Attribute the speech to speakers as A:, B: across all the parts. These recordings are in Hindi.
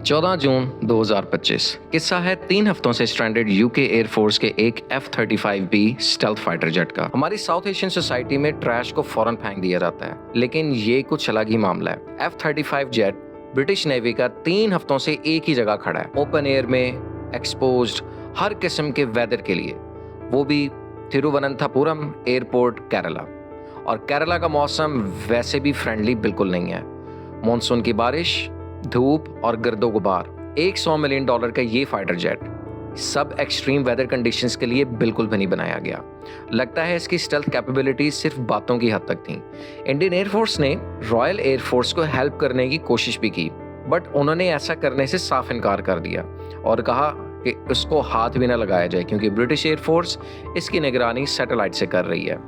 A: 14 जून 2025। किस्सा है 3 हफ्तों से स्ट्रैंडेड यूके एयरफोर्स के एक F-35B स्टेल्थ फाइटर जेट का। हमारी साउथ एशियन सोसाइटी में ट्रैश को फौरन फेंक दिया जाता है, लेकिन ये कुछ अलग ही मामला है। F-35 जेट ब्रिटिश नेवी का 3 हफ्तों से एक ही जगह खड़ा है, ओपन एयर में, एक्सपोज्ड, हर किस्म के वेदर के लिए, वो भी थिरुवनंतपुरम एयरपोर्ट, केरला। और केरला का मौसम वैसे भी फ्रेंडली बिल्कुल नहीं है। मॉनसून की बारिश, धूप और गर्दो गुबार। $100 मिलियन का ये फाइटर जेट सब एक्सट्रीम वेदर कंडीशंस के लिए बिल्कुल भी नहीं बनाया गया। लगता है इसकी स्टेल्थ कैपेबिलिटी सिर्फ बातों की हद तक थी। इंडियन एयरफोर्स ने रॉयल एयरफोर्स को हेल्प करने की कोशिश भी की, बट उन्होंने ऐसा करने से साफ इनकार कर दिया और कहा कि उसको हाथ भी ना लगाया जाए क्योंकि ब्रिटिश एयरफोर्स इसकी निगरानी सैटेलाइट से कर रही है।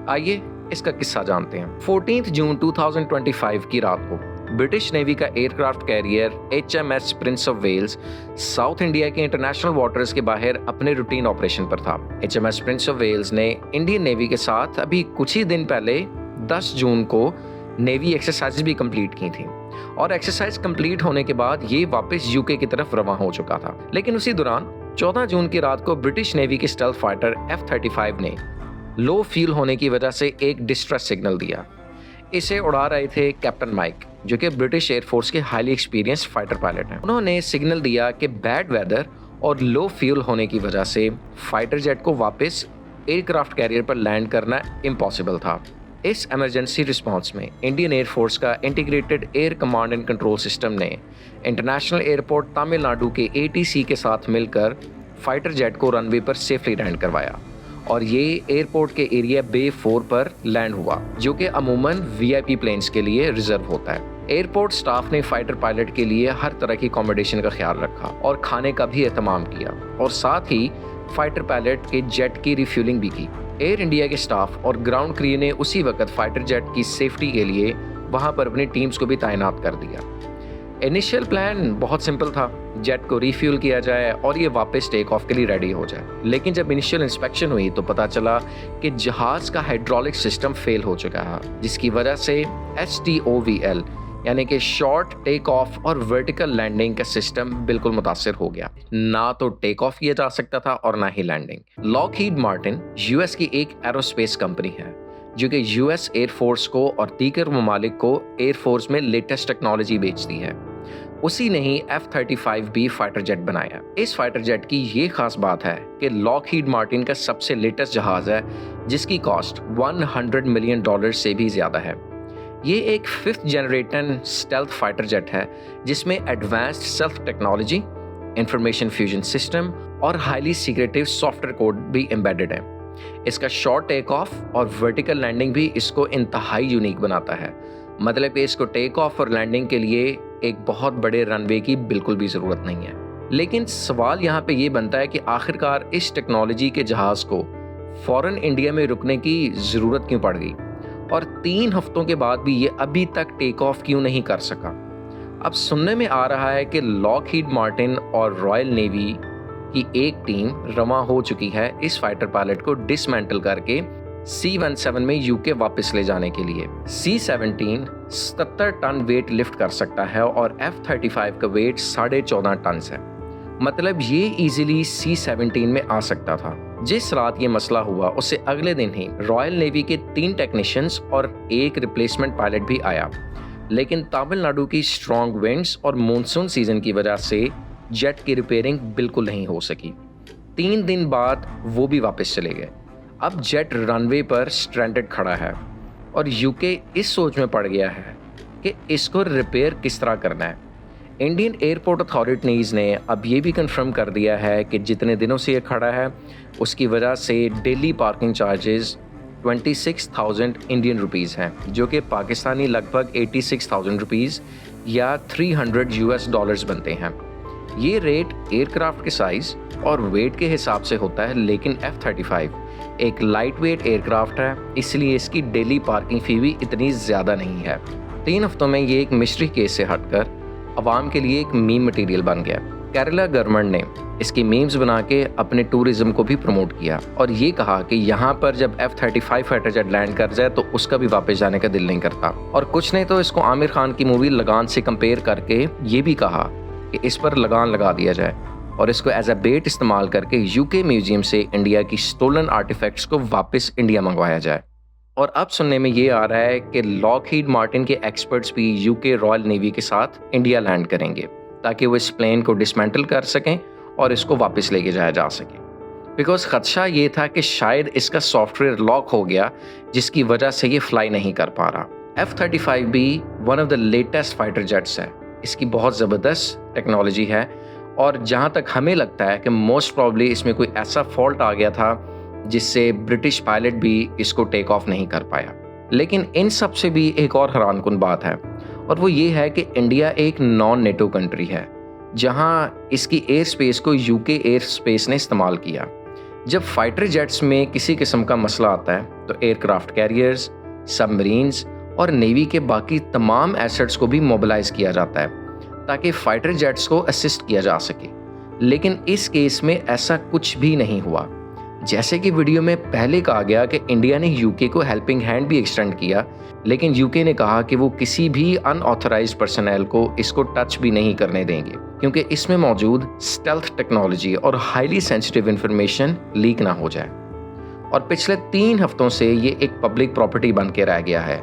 A: आइए इसका किस्सा जानते हैं। 14 जून 2025 की रात को ब्रिटिश नेवी का aircraft carrier HMS Prince of Wales south India के इंटरनेशनल वाटर्स के बाहर अपने रूटीन ऑपरेशन पर था। HMS प्रिंस ऑफ वेल्स ने इंडियन नेवी के साथ अभी कुछ ही दिन पहले 10 जून को नेवी एक्सरसाइज भी कंप्लीट की थी और एक्सरसाइज कंप्लीट होने के बाद ये वापस यूके की तरफ रवाना हो चुका था। लेकिन उसी दौरान 14 जून की रात को ब्रिटिश नेवी के स्टेल्थ फाइटर F-35 ने लो फ्यूल होने की वजह से एक डिस्ट्रेस सिग्नल दिया। इसे उड़ा रहे थे कैप्टन माइक, जो कि ब्रिटिश एयरफोर्स के हाईली एक्सपीरियंस्ड फाइटर पायलट हैं। उन्होंने सिग्नल दिया कि बैड वेदर और लो फ्यूल होने की वजह से फाइटर जेट को वापस एयरक्राफ्ट कैरियर पर लैंड करना इम्पॉसिबल था। इस इमरजेंसी रिस्पांस में इंडियन एयरफोर्स का integrated air command and control system ने इंटरनेशनल एयरपोर्ट तमिलनाडु के ATC के साथ मिलकर फाइटर जेट को रनवे पर सेफली लैंड करवाया और ये एयरपोर्ट के एरिया बे 4 पर लैंड हुआ, जो कि अमूमन VIP प्लेन्स के लिए रिजर्व होता है। एयरपोर्ट स्टाफ ने फाइटर पायलट के लिए हर तरह की अकोमोडेशन का ख्याल रखा और खाने का भी एहतमाम किया और साथ ही फाइटर पायलट के जेट की रिफ्यूलिंग भी की। एयर इंडिया के स्टाफ और ग्राउंड क्रू ने उसी वक्त फाइटर जेट की सेफ्टी के लिए वहां पर अपनी टीम्स को भी तैनात कर दिया। इनिशियल प्लान बहुत सिंपल था, जेट को रिफ्यूल किया जाए और ये वापस टेक ऑफ के लिए रेडी हो जाए। लेकिन जब इनिशियल इंस्पेक्शन हुई तो पता चला कि जहाज का हाइड्रोलिक सिस्टम फेल हो चुका है, जिसकी वजह से STOVL यानी कि शॉर्ट टेक ऑफ और वर्टिकल लैंडिंग का सिस्टम बिल्कुल मुतासिर हो गया। ना तो टेक ऑफ किया जा सकता था और ना ही लैंडिंग। लॉकहीड मार्टिन US की एक एरोस्पेस कंपनी है जो कि US एयरफोर्स को और दीगर ममालिक को एयरफोर्स में लेटेस्ट टेक्नोलॉजी बेचती है। उसी ने ही F-35B फाइटर जेट बनाया। इस फाइटर जेट की ये खास बात है कि लॉकहीड मार्टिन का सबसे लेटेस्ट जहाज है जिसकी कॉस्ट $100 मिलियन से भी ज्यादा है। ये एक 5th generation stealth fighter jet है जिसमें advanced self technology, information fusion system और हाईली सीक्रेटिव सॉफ्टवेयर कोड भी एम्बेडेड है। इसका शॉर्ट टेक ऑफ और वर्टिकल लैंडिंग भी इसको इंतहाई यूनिक बनाता है। मतलब कि इसको टेक ऑफ और लैंडिंग के लिए एक बहुत बड़े रनवे की बिल्कुल भी ज़रूरत नहीं है। लेकिन सवाल यहाँ पे ये बनता है कि आखिरकार इस टेक्नोलॉजी के जहाज़ को फ़ौरन इंडिया में रुकने की ज़रूरत क्यों पड़ गई और 3 हफ्तों के बाद भी ये अभी तक टेक ऑफ क्यों नहीं कर सका। अब सुनने में आ रहा है कि लॉकहीड मार्टिन और रॉयल नेवी की एक टीम रवाना हो चुकी है इस फाइटर पायलट को डिसमेंटल करके C-17 में यूके वापस ले जाने के लिए। C-17 77 टन वेट लिफ्ट कर सकता है और F-35 का वेट 14.5 टन है। मतलब ये इजीली C-17 में आ सकता था। जिस रात ये मसला हुआ उससे अगले दिन ही रॉयल नेवी के 3 टेक्नीशियंस और एक रिप्लेसमेंट पायलट भी आया, लेकिन तमिलनाडु की स्ट्रॉन्ग विंड्स और मॉनसून सीजन की वजह से जेट की रिपेयरिंग बिल्कुल नहीं हो सकी। 3 दिन बाद वो भी वापस चले गए। अब जेट रनवे पर स्ट्रैंडेड खड़ा है और यूके इस सोच में पड़ गया है कि इसको रिपेयर किस तरह करना है। इंडियन एयरपोर्ट अथॉरिटीज़ ने अब ये भी कंफर्म कर दिया है कि जितने दिनों से ये खड़ा है उसकी वजह से daily parking charges 26,000 Indian rupees हैं, जो कि पाकिस्तानी लगभग 86,000 रुपीज़ या $300 बनते हैं। ये रेट एयरक्राफ्ट के साइज़ और वेट के हिसाब से होता है, लेकिन F-35 एक लाइट वेट एयरक्राफ्ट है, इसलिए इसकी डेली पार्किंग फ़ी भी इतनी ज़्यादा नहीं है। 3 हफ्तों में ये एक मिस्ट्री केस से हटकर अवाम के लिए एक मीम मटेरियल बन गया। केरला गवर्नमेंट ने इसकी मीम्स बना के अपने टूरिज्म को भी प्रमोट किया और ये कहा कि यहाँ पर जब F-35 फाइटर जेट लैंड कर जाए तो उसका भी वापस जाने का दिल नहीं करता। और कुछ ने तो इसको आमिर खान की मूवी लगान से कंपेयर करके ये भी कहा कि इस पर लगान लगा दिया जाए और इसको एज अ बेट इस्तेमाल करके यूके म्यूजियम से इंडिया की स्टोलन आर्टिफैक्ट्स को वापस इंडिया मंगवाया जाए। और अब सुनने में ये आ रहा है कि लॉकहीड मार्टिन के एक्सपर्ट्स भी यूके रॉयल नेवी के साथ इंडिया लैंड करेंगे ताकि वो इस प्लेन को डिसमेंटल कर सकें और इसको वापस लेके जाया जा सके। बिकॉज खदशा ये था कि शायद इसका सॉफ्टवेयर लॉक हो गया जिसकी वजह से ये फ्लाई नहीं कर पा रहा। F-35B one of the latest fighter jets है। इसकी बहुत ज़बरदस्त टेक्नोलॉजी है और जहाँ तक हमें लगता है कि मोस्ट प्रॉब्ली इसमें कोई ऐसा फॉल्ट आ गया था जिससे ब्रिटिश पायलट भी इसको टेक ऑफ नहीं कर पाया। लेकिन इन सब से भी एक और हैरानकुन बात है और वो ये है कि इंडिया एक नॉन नेटो कंट्री है जहाँ इसकी एयर स्पेस को यूके एयर स्पेस ने इस्तेमाल किया। जब फाइटर जेट्स में किसी किस्म का मसला आता है तो एयरक्राफ्ट कैरियर्स, सबमरीन्स और नेवी के बाकी तमाम एसेट्स को भी मोबिलाइज किया जाता है ताकि फाइटर जेट्स को असिस्ट किया जा सके। लेकिन इस केस में ऐसा कुछ भी नहीं हुआ। जैसे कि वीडियो में पहले कहा गया कि इंडिया ने यूके को हेल्पिंग हैंड भी एक्सटेंड किया, लेकिन यूके ने कहा कि वो किसी भी अनऑथराइज्ड पर्सनल को इसको टच भी नहीं करने देंगे क्योंकि इसमें मौजूद स्टेल्थ टेक्नोलॉजी और हाईली सेंसिटिव इंफॉर्मेशन लीक ना हो जाए। और पिछले 3 हफ्तों से ये एक पब्लिक प्रॉपर्टी बन के रह गया है।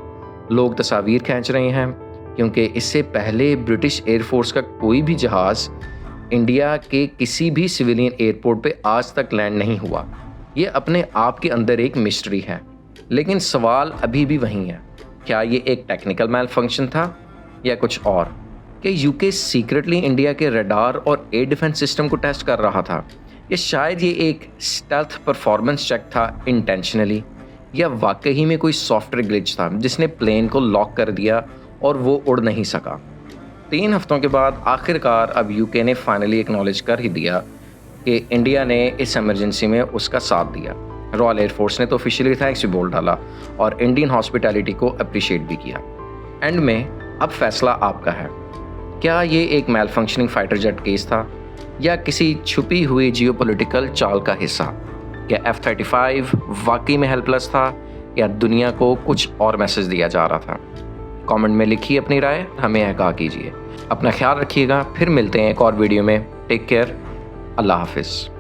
A: लोग तस्वीर खींच रहे हैं क्योंकि इससे पहले ब्रिटिश एयरफोर्स का कोई भी जहाज़ इंडिया के किसी भी सिविलियन एयरपोर्ट पे आज तक लैंड नहीं हुआ। ये अपने आप के अंदर एक मिस्ट्री है। लेकिन सवाल अभी भी वही है, क्या ये एक टेक्निकल मैल फंक्शन था या कुछ और? कि यूके सीक्रेटली इंडिया के रडार और एयर डिफेंस सिस्टम को टेस्ट कर रहा था, या शायद ये एक स्टेल्थ परफॉर्मेंस चेक था इंटेंशनली, या वाकई में कोई सॉफ्टवेयर ग्लिच था जिसने प्लेन को लॉक कर दिया और वो उड़ नहीं सका। 3 हफ्तों के बाद आखिरकार अब यूके ने फाइनली एक्नॉलेज कर ही दिया कि इंडिया ने इस इमरजेंसी में उसका साथ दिया। रॉयल एयरफोर्स ने तो ऑफिशियली थैंक्स भी बोल डाला और इंडियन हॉस्पिटैलिटी को अप्रिशिएट भी किया। एंड में अब फैसला आपका है, क्या ये एक malfunctioning fighter jet case था या किसी छुपी हुई जियोपॉलिटिकल चाल का हिस्सा? क्या F-35 वाकई में हेल्पलेस था या दुनिया को कुछ और मैसेज दिया जा रहा था? कमेंट में लिखिए अपनी राय, हमें आगाह कीजिए। अपना ख्याल रखिएगा, फिर मिलते हैं एक और वीडियो में। टेक केयर, अल्लाह हाफिज़।